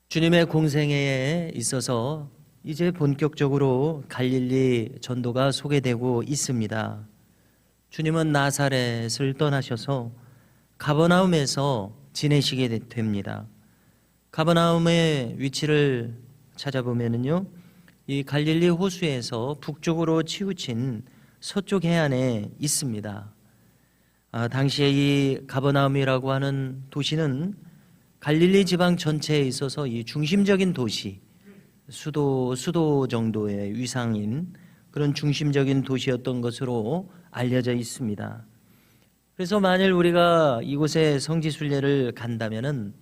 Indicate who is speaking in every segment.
Speaker 1: 주님의 공생애에 있어서 이제 본격적으로 갈릴리 전도가 소개되고 있습니다. 주님은 나사렛을 떠나셔서 가버나움에서 지내시게 됩니다. 가버나움의 위치를 찾아보면요, 이 갈릴리 호수에서 북쪽으로 치우친 서쪽 해안에 있습니다. 당시에 이 가버나움이라고 하는 도시는 갈릴리 지방 전체에 있어서 이 중심적인 도시, 수도 정도의 위상인 그런 중심적인 도시였던 것으로 알려져 있습니다. 그래서 만일 우리가 이곳에 성지순례를 간다면은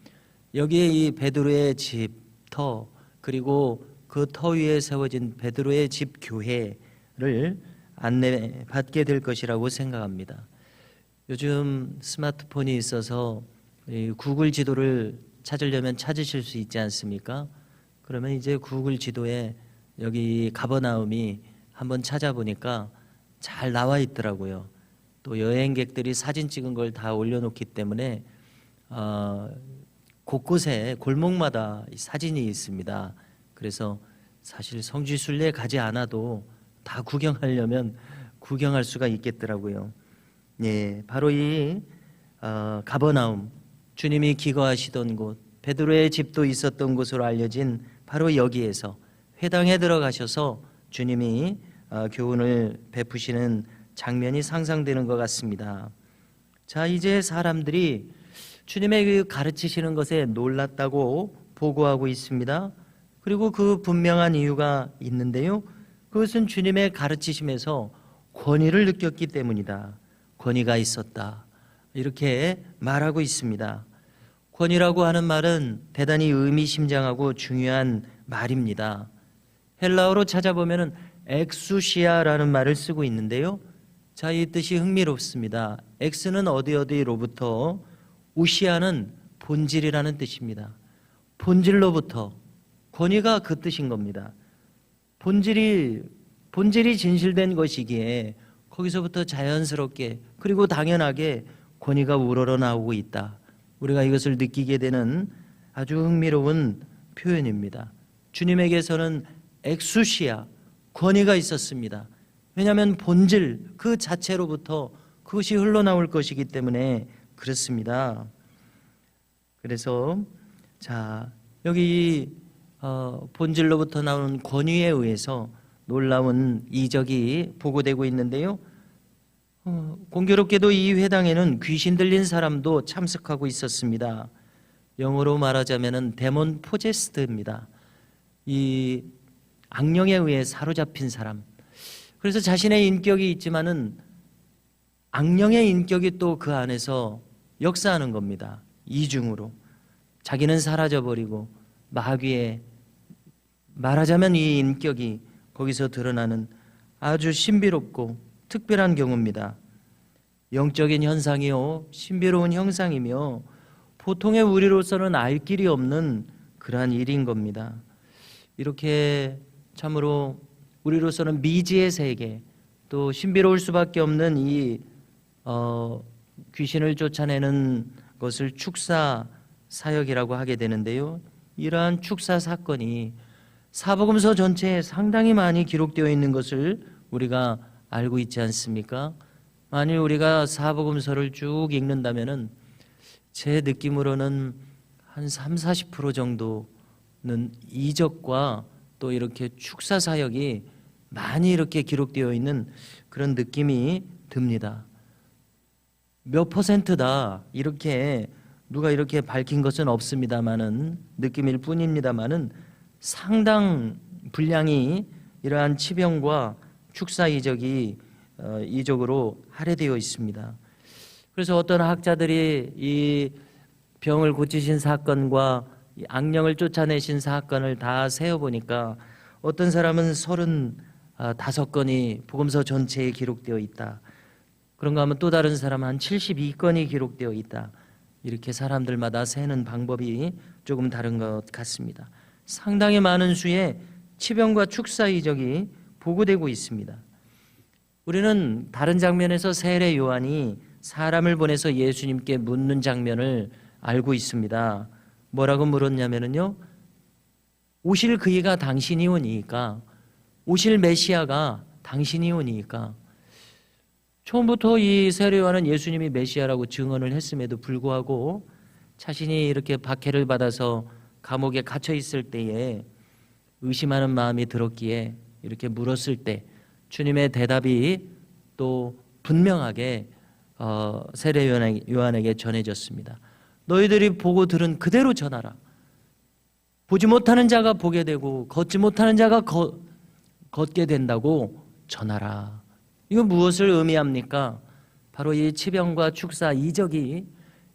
Speaker 1: 여기에 이 베드로의 집터, 그리고 그 터 위에 세워진 베드로의 집 교회를 안내받게 될 것이라고 생각합니다. 요즘 스마트폰이 있어서 구글 지도를 찾으려면 찾으실 수 있지 않습니까? 그러면 이제 구글 지도에 여기 가버나움이 한번 찾아보니까 잘 나와 있더라고요. 또 여행객들이 사진 찍은 걸 다 올려놓기 때문에 곳곳에 골목마다 사진이 있습니다. 그래서 사실 성지순례 가지 않아도 다 구경하려면 구경할 수가 있겠더라고요. 예, 바로 이 가버나움, 주님이 기거하시던 곳, 베드로의 집도 있었던 곳으로 알려진 바로 여기에서 회당에 들어가셔서 주님이 교훈을 베푸시는 장면이 상상되는 것 같습니다. 자, 이제 사람들이 주님의 그 가르치시는 것에 놀랐다고 보고하고 있습니다. 그리고 그 분명한 이유가 있는데요, 그것은 주님의 가르치심에서 권위를 느꼈기 때문이다. 권위가 있었다, 이렇게 말하고 있습니다. 권위라고 하는 말은 대단히 의미심장하고 중요한 말입니다. 헬라어로 찾아보면 엑수시아라는 말을 쓰고 있는데요, 자, 이 뜻이 흥미롭습니다. 엑스는 어디로부터, 우시아는 본질이라는 뜻입니다. 본질로부터, 권위가 그 뜻인 겁니다. 본질이 진실된 것이기에 거기서부터 자연스럽게 그리고 당연하게 권위가 우러러 나오고 있다. 우리가 이것을 느끼게 되는 아주 흥미로운 표현입니다. 주님에게서는 엑수시아, 권위가 있었습니다. 왜냐하면 본질 그 자체로부터 그것이 흘러나올 것이기 때문에 그렇습니다. 그래서 자, 여기 본질로부터 나오는 권위에 의해서 놀라운 이적이 보고되고 있는데요, 공교롭게도 이 회당에는 귀신 들린 사람도 참석하고 있었습니다. 영어로 말하자면 데몬 포제스트입니다. 이 악령에 의해 사로잡힌 사람. 그래서 자신의 인격이 있지만은 악령의 인격이 또 그 안에서 역사하는 겁니다. 이중으로 자기는 사라져버리고 마귀의, 말하자면 이 인격이 거기서 드러나는 아주 신비롭고 특별한 경우입니다. 영적인 현상이요, 신비로운 형상이며 보통의 우리로서는 알 길이 없는 그러한 일인 겁니다. 이렇게 참으로 우리로서는 미지의 세계, 또 신비로울 수밖에 없는 이 귀신을 쫓아내는 것을 축사 사역이라고 하게 되는데요, 이러한 축사 사건이 사복음서 전체에 상당히 많이 기록되어 있는 것을 우리가 알고 있지 않습니까? 만일 우리가 사복음서를 쭉 읽는다면은 제 느낌으로는 한 30-40% 정도는 이적과 또 이렇게 축사 사역이 많이 이렇게 기록되어 있는 그런 느낌이 듭니다. 몇 %다 이렇게 누가 이렇게 밝힌 것은 없습니다만은, 느낌일 뿐입니다만은 상당 분량이 이러한 치병과 축사 이적으로 할애되어 있습니다. 그래서 어떤 학자들이 이 병을 고치신 사건과 이 악령을 쫓아내신 사건을 다 세어보니까 어떤 사람은 35건이 복음서 전체에 기록되어 있다. 그런가 하면 또 다른 사람은 한 72건이 기록되어 있다. 이렇게 사람들마다 세는 방법이 조금 다른 것 같습니다. 상당히 많은 수의 치병과 축사 이적이 보고되고 있습니다. 우리는 다른 장면에서 세례 요한이 사람을 보내서 예수님께 묻는 장면을 알고 있습니다. 뭐라고 물었냐면요, 오실 그이가 당신이 오니까, 오실 메시아가 당신이 오니까. 처음부터 이 세례 요한은 예수님이 메시아라고 증언을 했음에도 불구하고 자신이 이렇게 박해를 받아서 감옥에 갇혀 있을 때에 의심하는 마음이 들었기에 이렇게 물었을 때 주님의 대답이 또 분명하게 세례 요한에게 전해졌습니다. 너희들이 보고 들은 그대로 전하라. 보지 못하는 자가 보게 되고 걷지 못하는 자가 걷게 된다고 전하라. 이거 무엇을 의미합니까? 바로 이 치병과 축사 이적이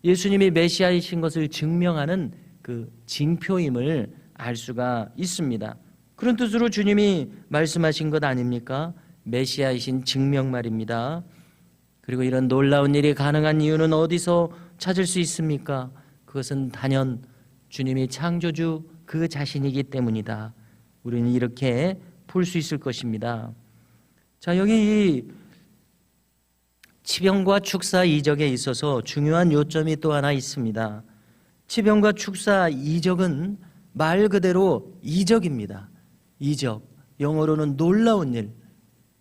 Speaker 1: 예수님이 메시아이신 것을 증명하는 그 징표임을 알 수가 있습니다. 그런 뜻으로 주님이 말씀하신 것 아닙니까? 메시아이신 증명 말입니다. 그리고 이런 놀라운 일이 가능한 이유는 어디서 찾을 수 있습니까? 그것은 단연 주님이 창조주 그 자신이기 때문이다. 우리는 이렇게 풀 수 있을 것입니다. 자, 여기 이 치병과 축사 이적에 있어서 중요한 요점이 또 하나 있습니다. 치병과 축사 이적은 말 그대로 이적입니다. 이적, 영어로는 놀라운 일,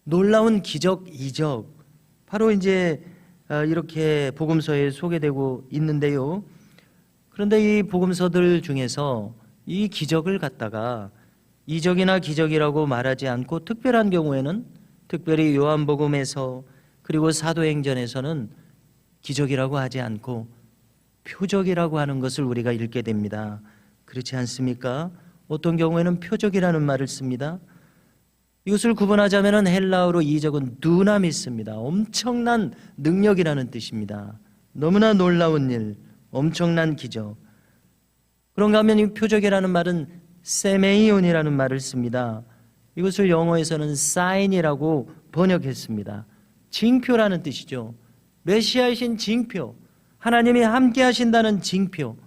Speaker 1: 놀라운 기적, 이적. 바로 이제 이렇게 복음서에 소개되고 있는데요. 그런데 이 복음서들 중에서 이 기적을 갖다가 이적이나 기적이라고 말하지 않고 특별한 경우에는 특별히 요한복음에서 그리고 사도행전에서는 기적이라고 하지 않고 표적이라고 하는 것을 우리가 읽게 됩니다. 그렇지 않습니까? 어떤 경우에는 표적이라는 말을 씁니다. 이것을 구분하자면 헬라어로 이적은 두나미스입니다. 엄청난 능력이라는 뜻입니다. 너무나 놀라운 일, 엄청난 기적. 그런가 하면 이 표적이라는 말은 세메이온이라는 말을 씁니다. 이것을 영어에서는 사인이라고 번역했습니다. 징표라는 뜻이죠. 메시아이신 징표, 하나님이 함께 하신다는 징표,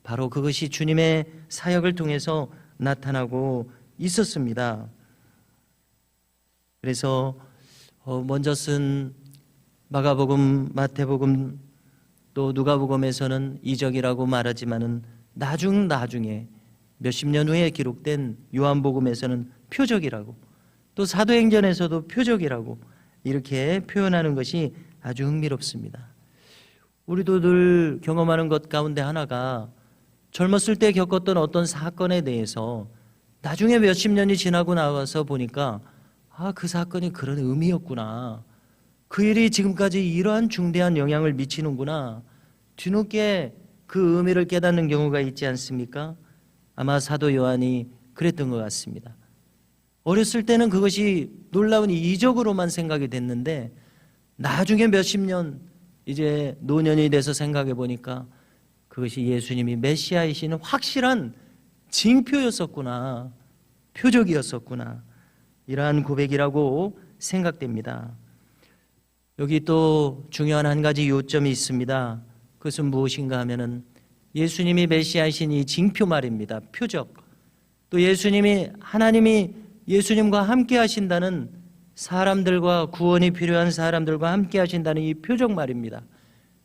Speaker 1: 바로 그것이 주님의 사역을 통해서 나타나고 있었습니다. 그래서 먼저 쓴 마가복음, 마태복음 또 누가복음에서는 이적이라고 말하지만은 나중에 몇십 년 후에 기록된 요한복음에서는 표적이라고, 또 사도행전에서도 표적이라고 이렇게 표현하는 것이 아주 흥미롭습니다. 우리도 늘 경험하는 것 가운데 하나가 젊었을 때 겪었던 어떤 사건에 대해서 나중에 몇십 년이 지나고 나와서 보니까 그 사건이 그런 의미였구나, 그 일이 지금까지 이러한 중대한 영향을 미치는구나, 뒤늦게 그 의미를 깨닫는 경우가 있지 않습니까? 아마 사도 요한이 그랬던 것 같습니다. 어렸을 때는 그것이 놀라운 이적으로만 생각이 됐는데 나중에 몇십 년 이제 노년이 돼서 생각해 보니까 그것이 예수님이 메시아이신 확실한 징표였었구나, 표적이었었구나, 이러한 고백이라고 생각됩니다. 여기 또 중요한 한 가지 요점이 있습니다. 그것은 무엇인가 하면은 예수님이 메시아이신 이 징표 말입니다. 표적. 또 예수님이, 하나님이 예수님과 함께 하신다는, 사람들과 구원이 필요한 사람들과 함께 하신다는 이 표적 말입니다.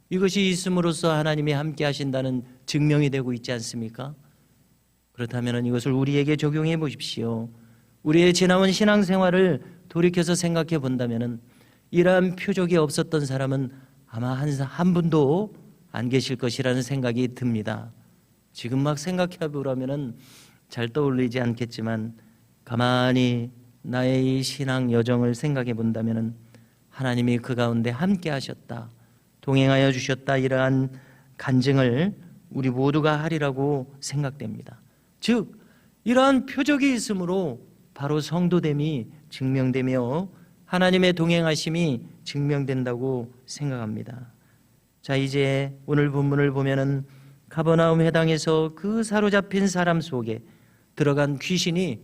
Speaker 1: 이것이 있음으로써 하나님이 함께 하신다는 증명이 되고 있지 않습니까? 그렇다면 이것을 우리에게 적용해 보십시오. 우리의 지나온 신앙생활을 돌이켜서 생각해 본다면 이러한 표적이 없었던 사람은 아마 한 분도 안 계실 것이라는 생각이 듭니다. 지금 막 생각해 보라면 잘 떠올리지 않겠지만 가만히 나의 이 신앙 여정을 생각해 본다면 하나님이 그 가운데 함께 하셨다, 동행하여 주셨다, 이러한 간증을 우리 모두가 하리라고 생각됩니다. 즉 이러한 표적이 있으므로 바로 성도됨이 증명되며 하나님의 동행하심이 증명된다고 생각합니다. 자, 이제 오늘 본문을 보면은 가버나움 회당에서 그 사로잡힌 사람 속에 들어간 귀신이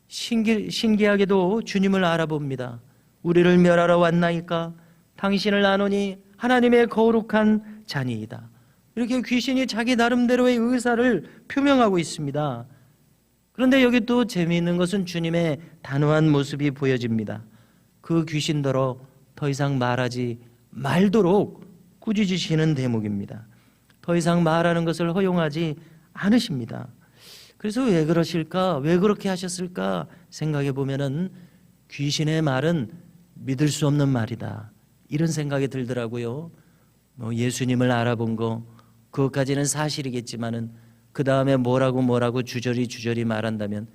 Speaker 1: 신기하게도 주님을 알아봅니다. 우리를 멸하러 왔나이까? 당신을 아노니 하나님의 거룩한 자니이다. 이렇게 귀신이 자기 나름대로의 의사를 표명하고 있습니다. 그런데 여기 또 재미있는 것은 주님의 단호한 모습이 보여집니다. 그 귀신더러 더 이상 말하지 말도록 꾸짖으시는 대목입니다. 더 이상 말하는 것을 허용하지 않으십니다. 그래서 왜 그러실까? 왜 그렇게 하셨을까? 생각해 보면은 귀신의 말은 믿을 수 없는 말이다, 이런 생각이 들더라고요. 뭐 예수님을 알아본 거 그것까지는 사실이겠지만은 그 다음에 뭐라고 주저리 말한다면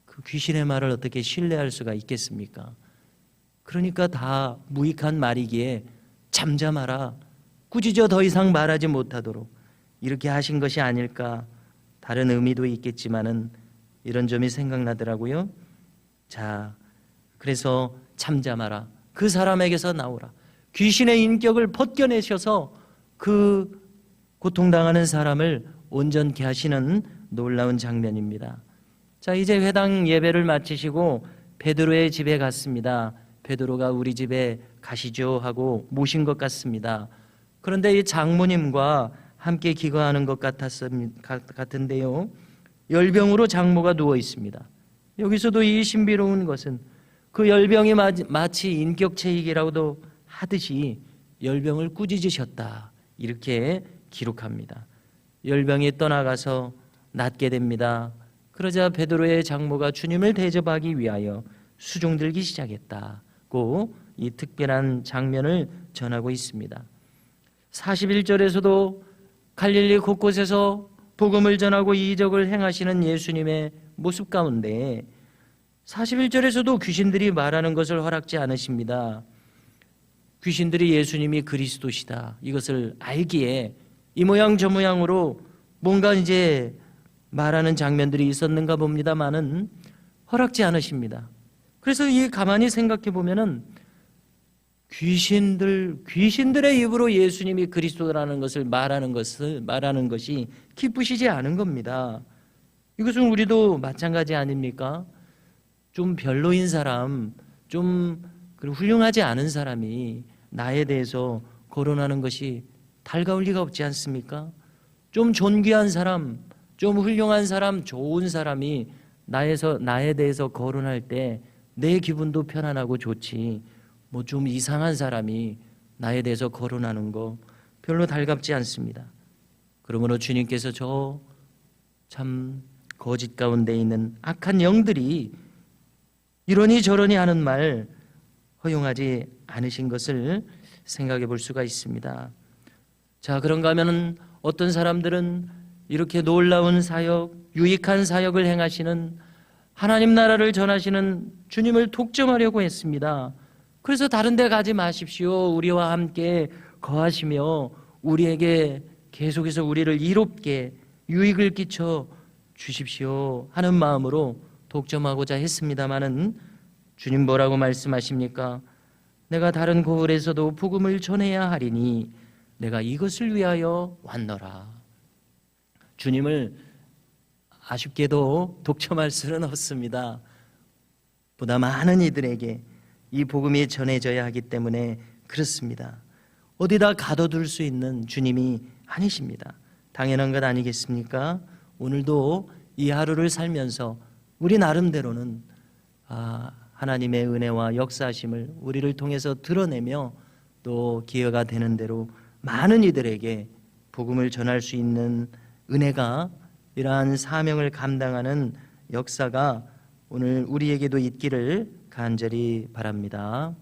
Speaker 1: 그 귀신의 말을 어떻게 신뢰할 수가 있겠습니까? 그러니까 다 무익한 말이기에 잠잠하라, 꾸짖어 더 이상 말하지 못하도록 이렇게 하신 것이 아닐까. 다른 의미도 있겠지만은 이런 점이 생각나더라고요. 자, 그래서 잠잠하라, 그 사람에게서 나오라, 귀신의 인격을 벗겨내셔서 그 고통당하는 사람을 온전케 하시는 놀라운 장면입니다. 자, 이제 회당 예배를 마치시고 베드로의 집에 갔습니다. 베드로가 우리 집에 가시죠 하고 모신 것 같습니다. 그런데 이 장모님과 함께 기거하는 것 같은데요, 열병으로 장모가 누워 있습니다. 여기서도 이 신비로운 것은 그 열병이 마치 인격체이기라고도 하듯이 열병을 꾸짖으셨다, 이렇게 기록합니다. 열병이 떠나가서 낫게 됩니다. 그러자 베드로의 장모가 주님을 대접하기 위하여 수종 들기 시작했다고 이 특별한 장면을 전하고 있습니다. 41절에서도 갈릴리 곳곳에서 복음을 전하고 이적을 행하시는 예수님의 모습 가운데 41절에서도 귀신들이 말하는 것을 허락지 않으십니다. 귀신들이 예수님이 그리스도시다, 이것을 알기에 이 모양 저 모양으로 뭔가 이제 말하는 장면들이 있었는가 봅니다만은 허락지 않으십니다. 그래서 이 가만히 생각해 보면은 귀신들의 입으로 예수님이 그리스도라는 것을 말하는 것이 기쁘시지 않은 겁니다. 이것은 우리도 마찬가지 아닙니까? 좀 별로인 사람, 좀 훌륭하지 않은 사람이 나에 대해서 거론하는 것이 달가울 리가 없지 않습니까? 좀 존귀한 사람, 좀 훌륭한 사람, 좋은 사람이 나에 대해서 거론할 때 내 기분도 편안하고 좋지, 뭐 좀 이상한 사람이 나에 대해서 거론하는 거 별로 달갑지 않습니다. 그러므로 주님께서 저 참 거짓 가운데 있는 악한 영들이 이러니 저러니 하는 말 허용하지 않으신 것을 생각해 볼 수가 있습니다. 자, 그런가 하면 어떤 사람들은 이렇게 놀라운 사역, 유익한 사역을 행하시는 하나님 나라를 전하시는 주님을 독점하려고 했습니다. 그래서 다른 데 가지 마십시오, 우리와 함께 거하시며 우리에게 계속해서 우리를 이롭게 유익을 끼쳐 주십시오 하는 마음으로 독점하고자 했습니다마는 주님 뭐라고 말씀하십니까? 내가 다른 고을에서도 복음을 전해야 하리니 내가 이것을 위하여 왔노라. 주님을 아쉽게도 독점할 수는 없습니다. 보다 많은 이들에게 이 복음이 전해져야 하기 때문에 그렇습니다. 어디다 가둬둘 수 있는 주님이 아니십니다. 당연한 것 아니겠습니까? 오늘도 이 하루를 살면서 우리 나름대로는 하나님의 은혜와 역사하심을 우리를 통해서 드러내며 또 기회가 되는 대로 많은 이들에게 복음을 전할 수 있는 은혜가, 이러한 사명을 감당하는 역사가 오늘 우리에게도 있기를 간절히 바랍니다.